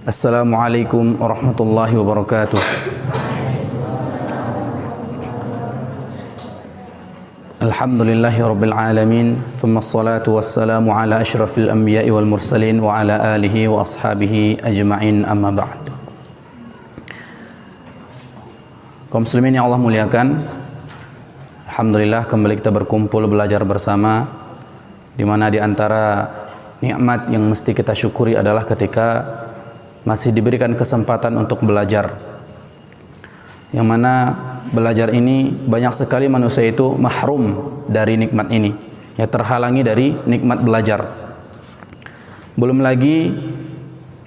Assalamualaikum warahmatullahi wabarakatuh. Alhamdulillahi rabbil alamin. Thumma assalatu wassalamu ala ashrafil anbiya'i wal mursalin wa ala alihi wa ashabihi ajma'in, amma ba'd. Kaum muslimin yang Allah muliakan, alhamdulillah kembali kita berkumpul belajar bersama, di mana di antara nikmat yang mesti kita syukuri adalah ketika masih diberikan kesempatan untuk belajar, yang mana belajar ini banyak sekali manusia itu mahrum dari nikmat ini, ya, terhalangi dari nikmat belajar. Belum lagi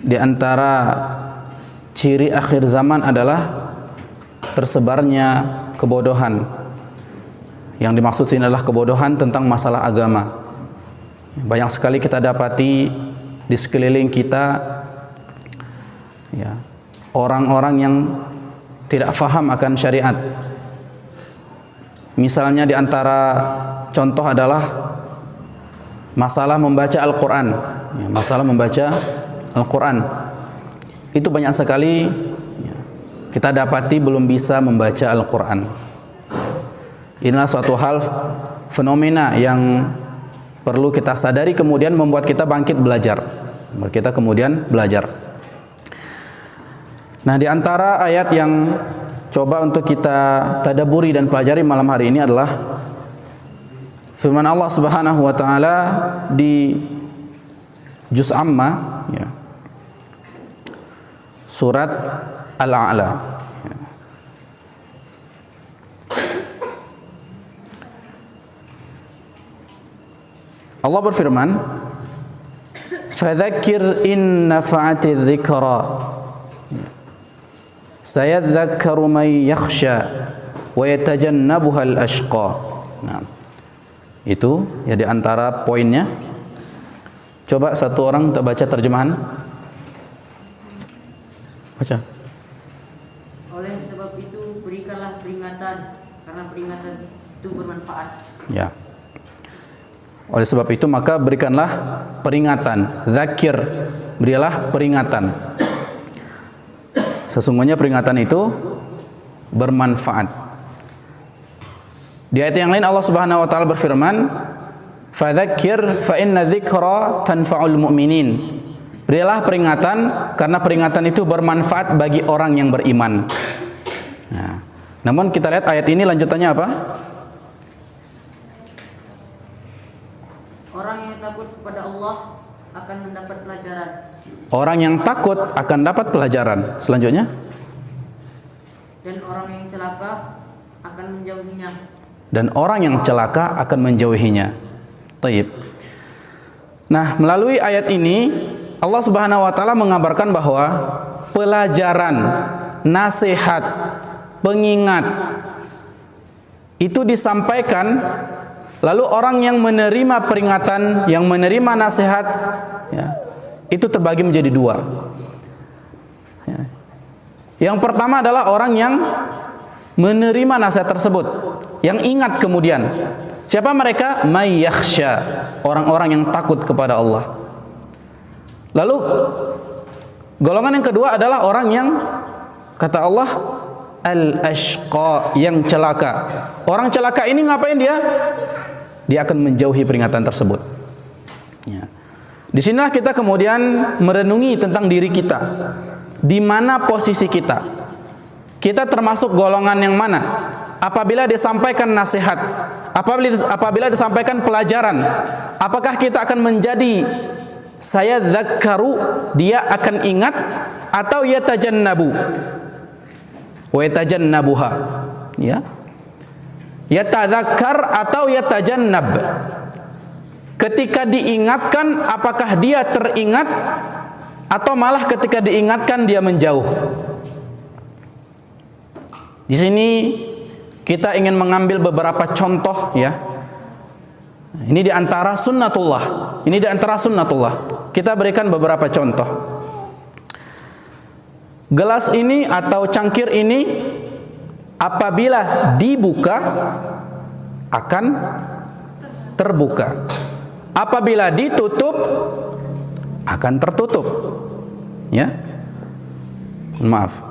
di antara ciri akhir zaman adalah tersebarnya kebodohan. Yang dimaksud sini adalah kebodohan tentang masalah agama. Banyak sekali kita dapati di sekeliling kita, ya, orang-orang yang tidak faham akan syariat. Misalnya di antara contoh adalah masalah membaca Al-Quran, ya, masalah membaca Al-Quran. Itu banyak sekali, ya, kita dapati belum bisa membaca Al-Quran. Inilah suatu hal, fenomena yang perlu kita sadari, kemudian membuat kita bangkit belajar, membuat kita kemudian belajar. Nah, di antara ayat yang coba untuk kita tadabburi dan pelajari malam hari ini adalah firman Allah Subhanahu wa taala di juz Amma, ya, surat Al-A'la. Allah berfirman, "Fadzakir in nafa'ati dzikra, sayadzakkaru man yakhsha wa yatajannabuha al-ashqa." Nah, itu ya di antara poinnya. Coba satu orang kita baca terjemahan. Baca. Oleh sebab itu berikanlah peringatan, karena peringatan itu bermanfaat. Ya. Oleh sebab itu maka berikanlah peringatan. Zakir, berilah peringatan. Sesungguhnya peringatan itu bermanfaat. Di ayat yang lain Allah Subhanahu wa taala berfirman, "Fadzakir fa inna dzikra tanfa'ul mu'minin." Berilah peringatan karena peringatan itu bermanfaat bagi orang yang beriman. Nah, namun kita lihat ayat ini lanjutannya apa? Orang yang takut kepada Allah akan mendapat pelajaran. Orang yang takut akan dapat pelajaran. Selanjutnya, Dan orang yang celaka akan menjauhinya. dan orang yang celaka akan menjauhinya. Taib. Nah, melalui ayat ini Allah Subhanahu wa taala mengabarkan bahwa pelajaran, nasihat, pengingat itu disampaikan, lalu orang yang menerima peringatan, yang menerima nasihat, ya, itu terbagi menjadi dua. Ya. Yang pertama adalah orang yang menerima nasihat tersebut, yang ingat kemudian. Siapa mereka? May yakhsha, orang-orang yang takut kepada Allah. Lalu golongan yang kedua adalah orang yang, kata Allah, al-ashqa, yang celaka. Orang celaka ini ngapain dia? Dia akan menjauhi peringatan tersebut. Ya. Disinilah kita kemudian merenungi tentang diri kita. Di mana posisi kita? Kita termasuk golongan yang mana? Apabila disampaikan nasihat, apabila disampaikan pelajaran, apakah kita akan menjadi saya dzakkaru, dia akan ingat, atau yatajannabu wa yatajannabuha, ya, yatadzakkar atau yatajannab. Ketika diingatkan, apakah dia teringat, atau malah ketika diingatkan dia menjauh? Di sini kita ingin mengambil beberapa contoh, ya. Ini di antara sunnatullah. Ini di antara sunnatullah. Kita berikan beberapa contoh. Gelas ini atau cangkir ini apabila dibuka akan terbuka. Apabila ditutup akan tertutup. Ya. Maaf.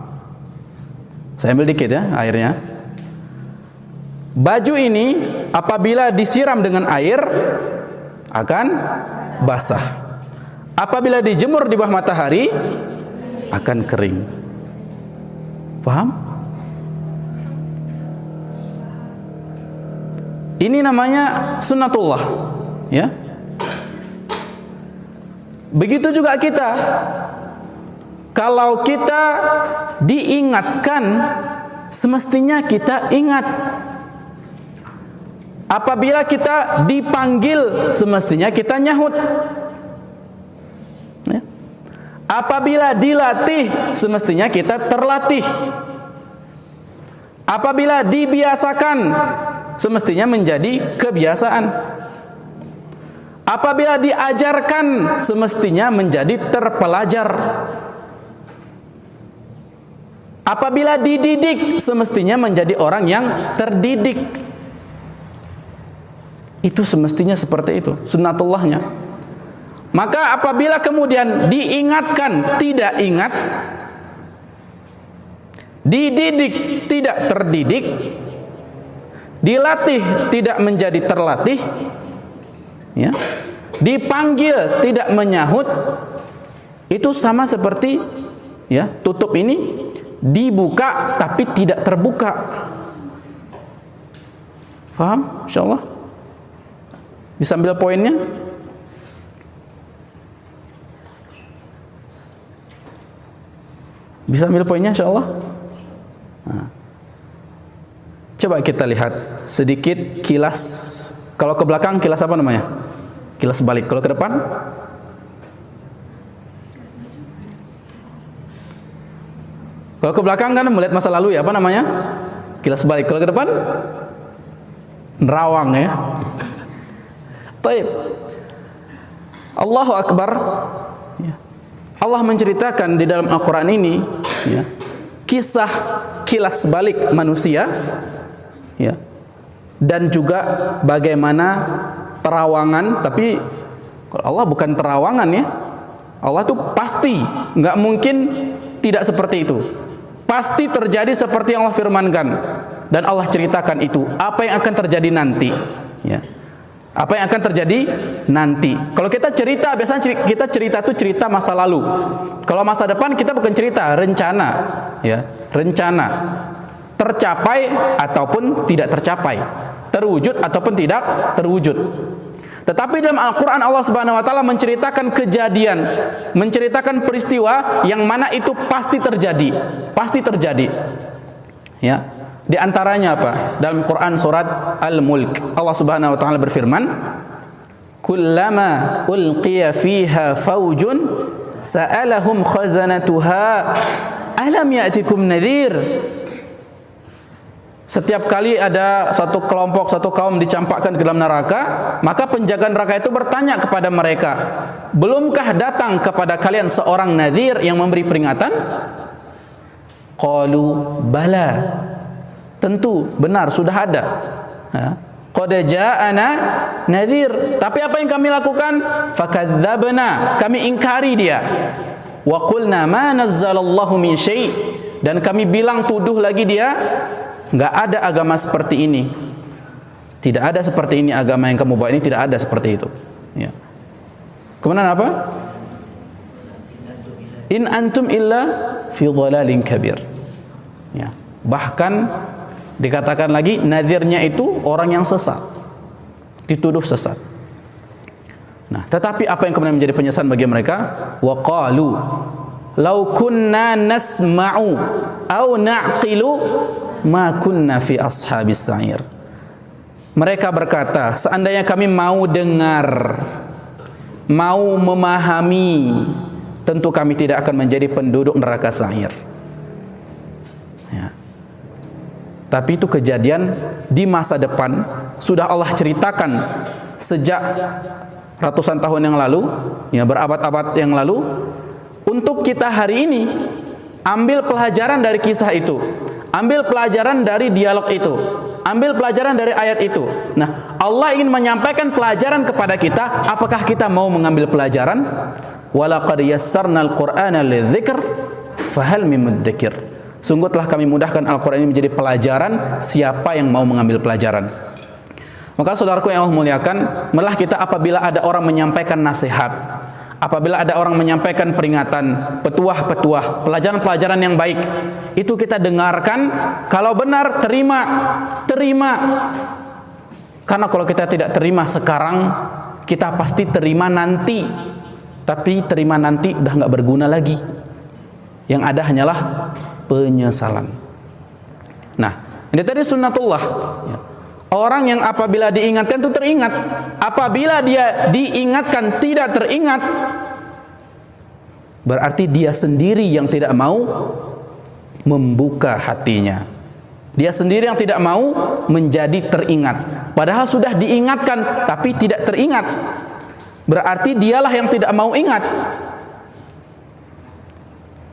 Saya ambil dikit ya airnya. Baju ini apabila disiram dengan air akan basah. Apabila dijemur di bawah matahari akan kering. Paham? Ini namanya sunnatullah, ya. Begitu juga kita. Kalau kita diingatkan, semestinya kita ingat. Apabila kita dipanggil, semestinya kita nyahut. Ya. Apabila dilatih, semestinya kita terlatih. Apabila dibiasakan, semestinya menjadi kebiasaan. Apabila diajarkan, semestinya menjadi terpelajar. Apabila dididik, semestinya menjadi orang yang terdidik. Itu semestinya seperti itu, sunnatullahnya. Maka apabila kemudian diingatkan tidak ingat, dididik tidak terdidik, dilatih tidak menjadi terlatih, ya, dipanggil tidak menyahut, itu sama seperti, ya, tutup ini dibuka tapi tidak terbuka. Paham? Insyaallah. Bisa ambil poinnya? Bisa ambil poinnya insyaallah? Nah. Coba kita lihat sedikit kilas. Kalau ke belakang kilas apa namanya? Kilas balik. Kalau ke depan? Kalau ke belakang kan melihat masa lalu ya, apa namanya? Kilas balik. Kalau ke depan? Nerawang ya. Baik. Allahu Akbar. Ya. Allah menceritakan di dalam Al-Quran ini, ya, kisah kilas balik manusia, ya, dan juga bagaimana terawangan. Tapi Allah bukan terawangan ya. Allah itu pasti, nggak mungkin tidak seperti itu. Pasti terjadi seperti yang Allah firmankan. Dan Allah ceritakan itu, apa yang akan terjadi nanti, ya. Apa yang akan terjadi nanti. Kalau kita cerita, biasanya kita cerita itu cerita masa lalu. Kalau masa depan kita bukan cerita, rencana, ya, rencana. Tercapai ataupun tidak tercapai, terwujud ataupun tidak terwujud. Tetapi dalam Al-Quran Allah Subhanahu Wa Taala menceritakan kejadian, menceritakan peristiwa yang mana itu pasti terjadi, pasti terjadi. Ya. Di antaranya apa? Dalam Quran surat Al-Mulk, Allah Subhanahu wa taala berfirman, "Kullama ulqiya fiha faujun sa'alahum khazanatuha alam ya'tikum nadhir." Setiap kali ada satu kelompok, satu kaum dicampakkan ke dalam neraka, maka penjaga neraka itu bertanya kepada mereka, "Belumkah datang kepada kalian seorang nadhir yang memberi peringatan?" Qalu bala. Tentu benar sudah ada. Qad ja'ana nadhir. Tapi apa yang kami lakukan? Fakadzabna. Kami ingkari dia. Wa qulna ma nazzalallahu min syai'. Dan kami bilang, tuduh lagi dia, enggak ada agama seperti ini. Tidak ada seperti ini agama yang kamu bawa ini, tidak ada seperti itu. Ya. Kemudian apa? In antum illa fi dhalalin kabir. Ya. Bahkan dikatakan lagi, nadhirnya itu orang yang sesat, dituduh sesat. Nah, tetapi apa yang kemudian menjadi penyesalan bagi mereka? Wa qalu law kunna nasma'u aw na'qilu ma kunna fi ashabis sa'ir. Mereka berkata, seandainya kami mau dengar, mau memahami, tentu kami tidak akan menjadi penduduk neraka sa'ir. Ya. Tapi itu kejadian di masa depan, sudah Allah ceritakan sejak ratusan tahun yang lalu, ya, berabad-abad yang lalu. Untuk kita hari ini, ambil pelajaran dari kisah itu, ambil pelajaran dari dialog itu, ambil pelajaran dari ayat itu. Nah, Allah ingin menyampaikan pelajaran kepada kita. Apakah kita mau mengambil pelajaran? Walaqad yassarnal Qur'ana lidzikr fahal mim mudzakir. Sungguh telah kami mudahkan Al-Quran ini menjadi pelajaran, siapa yang mau mengambil pelajaran. Maka saudaraku yang Allah muliakan, malah kita apabila ada orang menyampaikan nasihat, apabila ada orang menyampaikan peringatan, petuah-petuah, pelajaran-pelajaran yang baik, itu kita dengarkan, kalau benar terima. Karena kalau kita tidak terima sekarang, kita pasti terima nanti. Tapi terima nanti udah nggak berguna lagi. Yang ada hanyalah penyesalan. Nah, ini tadi sunnatullah. Orang yang apabila diingatkan itu teringat. Apabila dia diingatkan tidak teringat, berarti dia sendiri yang tidak mau membuka hatinya. Dia sendiri yang tidak mau menjadi teringat. Padahal sudah diingatkan tapi tidak teringat. Berarti dialah yang tidak mau ingat.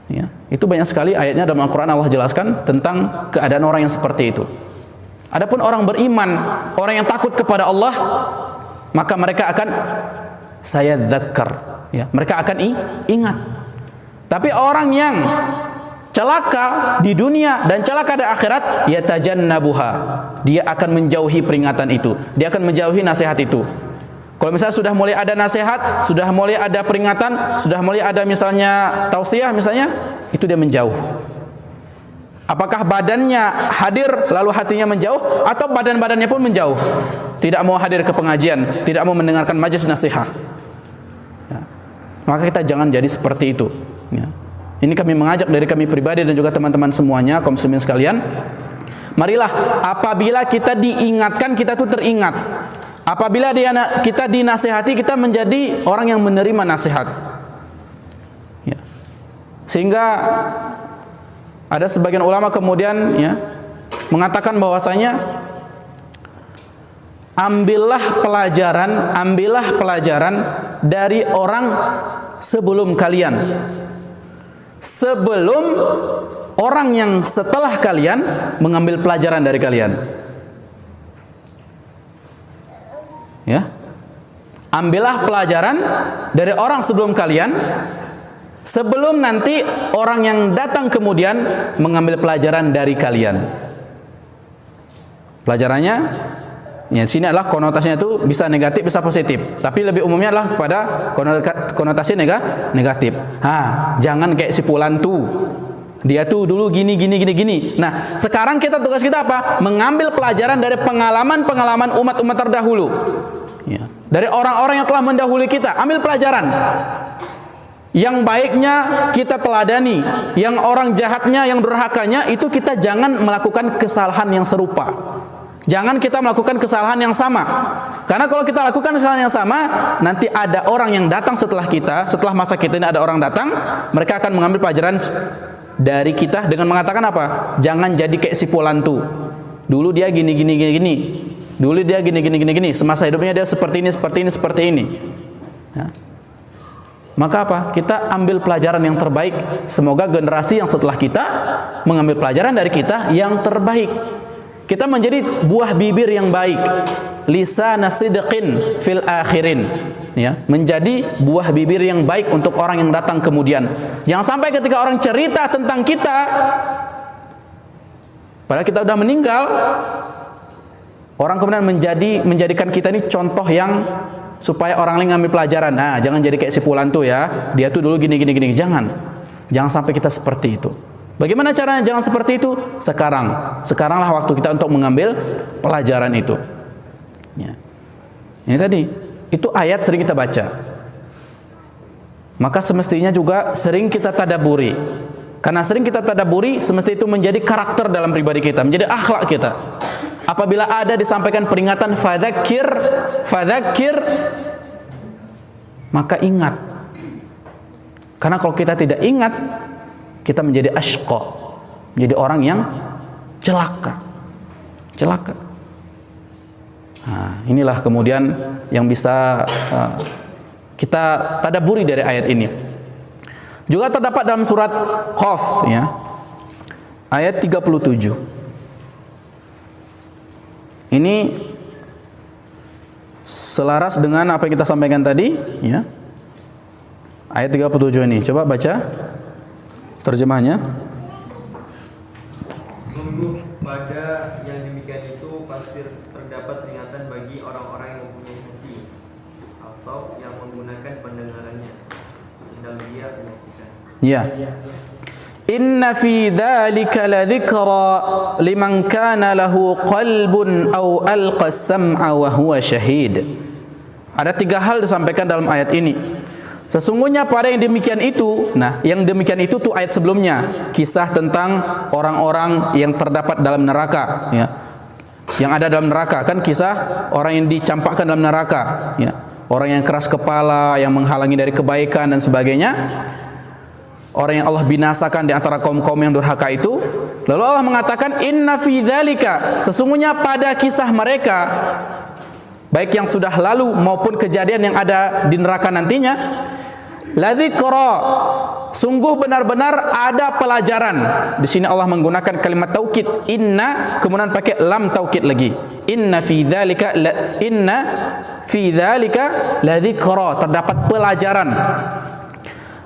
Ya, itu banyak sekali ayatnya dalam Al-Quran Allah jelaskan tentang keadaan orang yang seperti itu. Adapun orang beriman, orang yang takut kepada Allah, maka mereka akan saya dzakar, ya, mereka akan ingat. Tapi orang yang celaka di dunia dan celaka di akhirat, yatajannabuha, dia akan menjauhi peringatan itu, dia akan menjauhi nasihat itu. Kalau misalnya sudah mulai ada nasihat, sudah mulai ada peringatan, sudah mulai ada misalnya tausiah misalnya, itu dia menjauh. Apakah badannya hadir lalu hatinya menjauh, atau badan-badannya pun menjauh, tidak mau hadir ke pengajian, tidak mau mendengarkan majelis nasihat, ya. Maka kita jangan jadi seperti itu, ya. Ini kami mengajak dari kami pribadi dan juga teman-teman semuanya, kaum muslimin sekalian. Marilah apabila kita diingatkan, kita tuh teringat. Apabila kita dinasihati, kita menjadi orang yang menerima nasihat, ya. Sehingga ada sebagian ulama kemudian, ya, mengatakan bahwasanya ambillah pelajaran dari orang sebelum kalian, sebelum orang yang setelah kalian mengambil pelajaran dari kalian. Ya, ambillah pelajaran dari orang sebelum kalian, sebelum nanti orang yang datang kemudian mengambil pelajaran dari kalian. Pelajarannya, ya, sini adalah konotasinya itu bisa negatif, bisa positif. Tapi lebih umumnya adalah pada konotasi negatif. Jangan kayak si fulan tuh. Dia tuh dulu gini. Nah, sekarang tugas kita apa? Mengambil pelajaran dari pengalaman umat-umat terdahulu. Ya. Dari orang-orang yang telah mendahului kita, ambil pelajaran. Yang baiknya kita teladani, yang orang jahatnya, yang durhakanya, itu kita jangan melakukan kesalahan yang serupa. Jangan kita melakukan kesalahan yang sama. Karena kalau kita lakukan kesalahan yang sama, nanti ada orang yang datang setelah kita, setelah masa kita ini ada orang datang, mereka akan mengambil pelajaran dari kita dengan mengatakan apa? Jangan jadi kayak si fulan tuh. Dulu dia gini. Dulu dia gini. Semasa hidupnya dia seperti ini. Ya. Maka apa? Kita ambil pelajaran yang terbaik. Semoga generasi yang setelah kita mengambil pelajaran dari kita yang terbaik. Kita menjadi buah bibir yang baik. Lisana sidqin fil akhirin. Ya, menjadi buah bibir yang baik untuk orang yang datang kemudian. Jangan sampai ketika orang cerita tentang kita, padahal kita sudah meninggal, orang kemudian menjadikan kita ini contoh yang supaya orang lain ngambil pelajaran. Nah, jangan jadi kayak si fulan tuh ya. Dia tuh dulu gini. Jangan sampai kita seperti itu. Bagaimana caranya jangan seperti itu? Sekaranglah waktu kita untuk mengambil pelajaran itu. Ya. Ini tadi, itu ayat sering kita baca. Maka semestinya juga sering kita tadabburi. Karena sering kita tadabburi, semestinya itu menjadi karakter dalam pribadi kita, menjadi akhlak kita. Apabila ada disampaikan peringatan fadzakir, maka ingat. Karena kalau kita tidak ingat, kita menjadi asyqa, menjadi orang yang celaka. Nah, inilah kemudian yang bisa kita tadabburi dari ayat ini. Juga terdapat dalam surat Qaf, ya, ayat 37. Ini selaras dengan apa yang kita sampaikan tadi, ya. Ayat 37 ini, coba baca. Terjemahnya? Sungguh pada yang demikian itu pasti terdapat peringatan bagi orang-orang yang mempunyai hati atau yang menggunakan pendengarannya sedang dia menyaksikan. Ya. Inna fi dzalika ladzikra liman kana lahu qalbun aw alqa as-sam'a wa huwa syahid. Ada 3 hal disampaikan dalam ayat ini. Sesungguhnya pada yang demikian itu, nah, yang demikian itu tuh ayat sebelumnya, kisah tentang orang-orang yang terdapat dalam neraka, ya. Yang ada dalam neraka, kan kisah orang yang dicampakkan dalam neraka, ya. Orang yang keras kepala, yang menghalangi dari kebaikan dan sebagainya. Orang yang Allah binasakan di antara kaum-kaum yang durhaka itu. Lalu Allah mengatakan inna fi dzalika, sesungguhnya pada kisah mereka, baik yang sudah lalu maupun kejadian yang ada di neraka nantinya, ladzikra, sungguh benar-benar ada pelajaran. Di sini Allah menggunakan kalimat taukid inna, kemudian pakai lam taukid lagi. Inna fi dzalika ladzikra, terdapat pelajaran.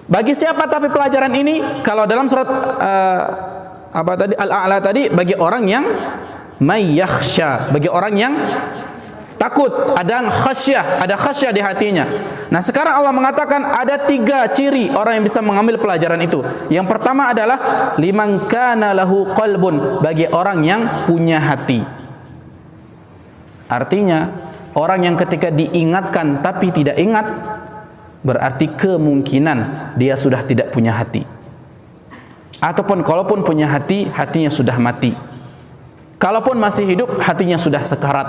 Bagi siapa tapi pelajaran ini? Kalau dalam surat Al-A'la tadi, bagi orang yang mayyakhsha, bagi orang yang takut, ada khasyah di hatinya. Nah, sekarang Allah mengatakan ada 3 ciri orang yang bisa mengambil pelajaran itu. Yang pertama adalah liman kana lahu qalbun, bagi orang yang punya hati. Artinya orang yang ketika diingatkan tapi tidak ingat, berarti kemungkinan dia sudah tidak punya hati. Ataupun kalaupun punya hati, hatinya sudah mati. Kalaupun masih hidup, hatinya sudah sekarat.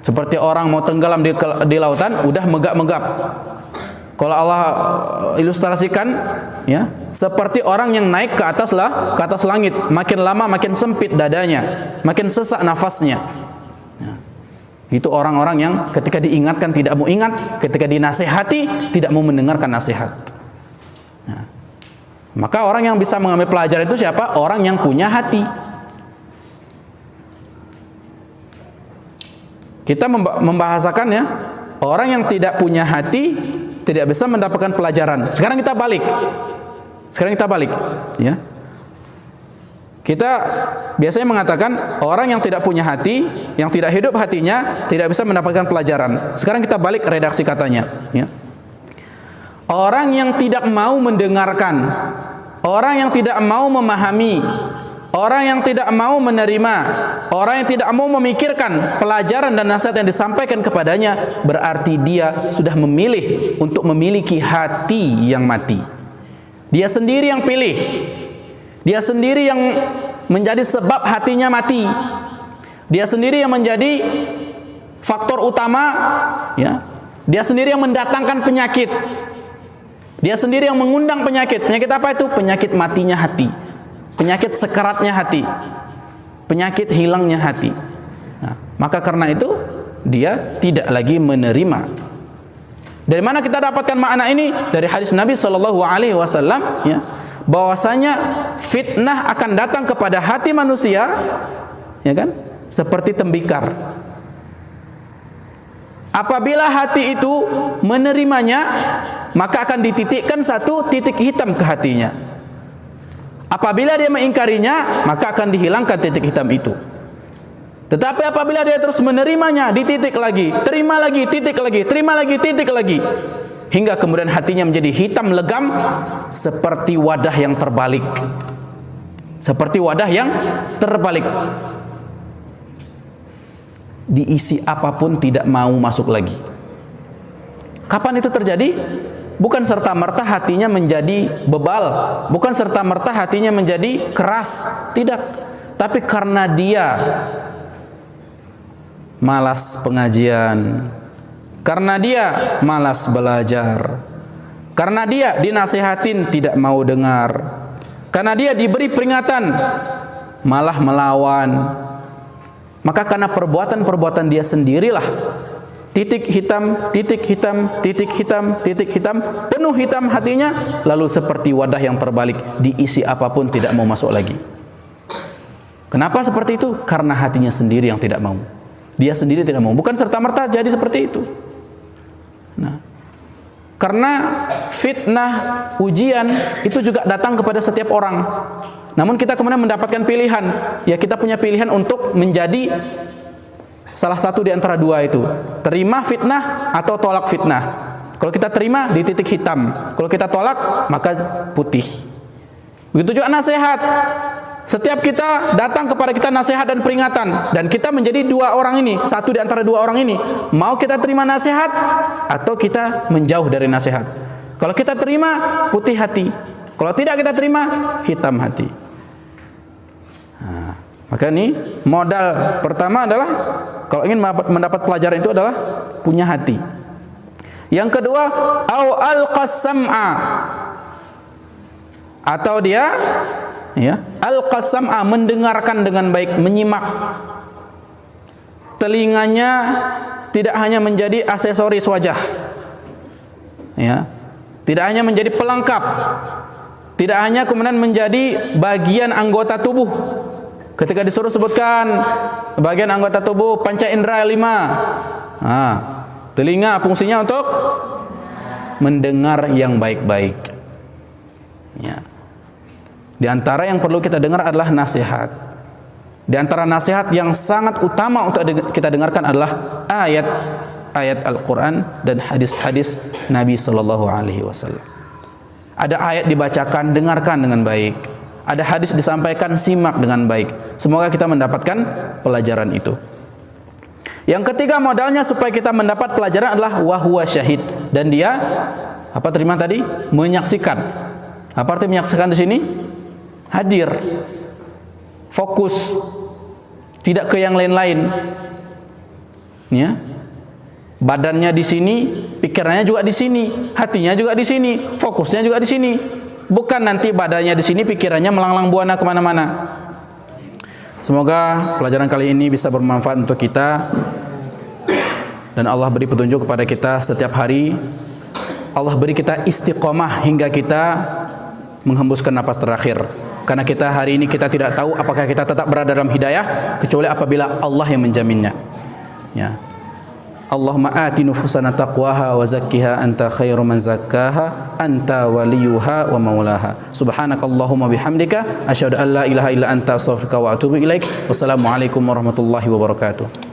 Seperti orang mau tenggelam di lautan, udah megap-megap. Kalau Allah ilustrasikan, ya, seperti orang yang naik ke atas langit, makin lama makin sempit dadanya, makin sesak nafasnya. Itu orang-orang yang ketika diingatkan tidak mau ingat, ketika dinasihati tidak mau mendengarkan nasihat. Nah, maka orang yang bisa mengambil pelajaran itu siapa? Orang yang punya hati. Kita membahasakan, ya, orang yang tidak punya hati tidak bisa mendapatkan pelajaran. Sekarang kita balik, ya. Kita biasanya mengatakan orang yang tidak punya hati, yang tidak hidup hatinya, tidak bisa mendapatkan pelajaran. Sekarang kita balik redaksi katanya, ya. Orang yang tidak mau mendengarkan, orang yang tidak mau memahami, orang yang tidak mau menerima, orang yang tidak mau memikirkan pelajaran dan nasihat yang disampaikan kepadanya, berarti dia sudah memilih untuk memiliki hati yang mati. Dia sendiri yang pilih. Dia sendiri yang menjadi sebab hatinya mati. Dia sendiri yang menjadi faktor utama, ya. Dia sendiri yang mendatangkan penyakit. Dia sendiri yang mengundang penyakit. Penyakit apa itu? Penyakit matinya hati. Penyakit sekaratnya hati. Penyakit hilangnya hati. Nah, maka karena itu dia tidak lagi menerima. Dari mana kita dapatkan makna ini? Dari hadis Nabi sallallahu alaihi wasallam, ya. Bahwasanya fitnah akan datang kepada hati manusia, ya kan? Seperti tembikar. Apabila hati itu menerimanya, maka akan dititikkan satu titik hitam ke hatinya. Apabila dia mengingkarinya, maka akan dihilangkan titik hitam itu. Tetapi apabila dia terus menerimanya, dititik lagi, terima lagi, titik lagi, terima lagi, titik lagi, hingga kemudian hatinya menjadi hitam legam seperti wadah yang terbalik. Seperti wadah yang terbalik. Diisi apapun tidak mau masuk lagi. Kapan itu terjadi? Bukan serta-merta hatinya menjadi bebal, bukan serta-merta hatinya menjadi keras, tidak. Tapi karena dia malas pengajian, karena dia malas belajar, karena dia dinasihatin tidak mau dengar, karena dia diberi peringatan malah melawan, maka karena perbuatan-perbuatan dia sendirilah titik hitam, titik hitam, titik hitam, titik hitam, penuh hitam hatinya, lalu seperti wadah yang terbalik, diisi apapun tidak mau masuk lagi. Kenapa seperti itu? Karena hatinya sendiri yang tidak mau. Dia sendiri tidak mau, bukan serta-merta jadi seperti itu. Nah, Karena fitnah, ujian itu juga datang kepada setiap orang. Namun kita kemudian mendapatkan pilihan. Ya, kita punya pilihan untuk menjadi salah satu di antara dua itu. Terima fitnah atau tolak fitnah. Kalau kita terima, di titik hitam. Kalau kita tolak, maka putih. Begitu juga nasihat. Setiap kita datang kepada kita nasihat dan peringatan, dan kita menjadi dua orang ini, satu di antara dua orang ini. Mau kita terima nasihat atau kita menjauh dari nasihat. Kalau kita terima, putih hati. Kalau tidak kita terima, hitam hati. Nah, maka ini modal pertama adalah kalau ingin mendapat pelajaran itu adalah punya hati. Yang kedua, au alqas sam'a, atau dia alqas sam'a, mendengarkan dengan baik, menyimak. Telinganya tidak hanya menjadi aksesoris wajah, ya, tidak hanya menjadi pelengkap, tidak hanya kemudian menjadi bagian anggota tubuh. Ketika disuruh sebutkan bagian anggota tubuh panca indera 5, telinga fungsinya untuk mendengar yang baik-baik. Ya. Di antara yang perlu kita dengar adalah nasihat. Di antara nasihat yang sangat utama untuk kita dengarkan adalah ayat Al-Quran dan hadis-hadis Nabi Sallallahu Alaihi Wasallam. Ada ayat dibacakan, dengarkan dengan baik. Ada hadis disampaikan, simak dengan baik. Semoga kita mendapatkan pelajaran itu. Yang ketiga modalnya supaya kita mendapat pelajaran adalah wahuwa syahid, dan dia apa terima tadi? Menyaksikan. Apa arti menyaksikan di sini? Hadir, fokus, tidak ke yang lain-lain. Ya, badannya di sini, pikirannya juga di sini, hatinya juga di sini, fokusnya juga di sini. Bukan nanti badannya di sini, pikirannya melanglang buana kemana-mana. Semoga pelajaran kali ini bisa bermanfaat untuk kita, dan Allah beri petunjuk kepada kita setiap hari. Allah beri kita istiqomah hingga kita menghembuskan napas terakhir. Karena kita hari ini kita tidak tahu apakah kita tetap berada dalam hidayah kecuali apabila Allah yang menjaminnya. Ya. Allahumma ati nufusana taqwaha wa zakkiha anta khairu man zakkaha anta waliyuha wa maulaha. Subhanakallahumma bihamdika asyhadu an la ilaha illa anta astaghfiruka wa atubu ilaik. Wassalamualaikum warahmatullahi wabarakatuh.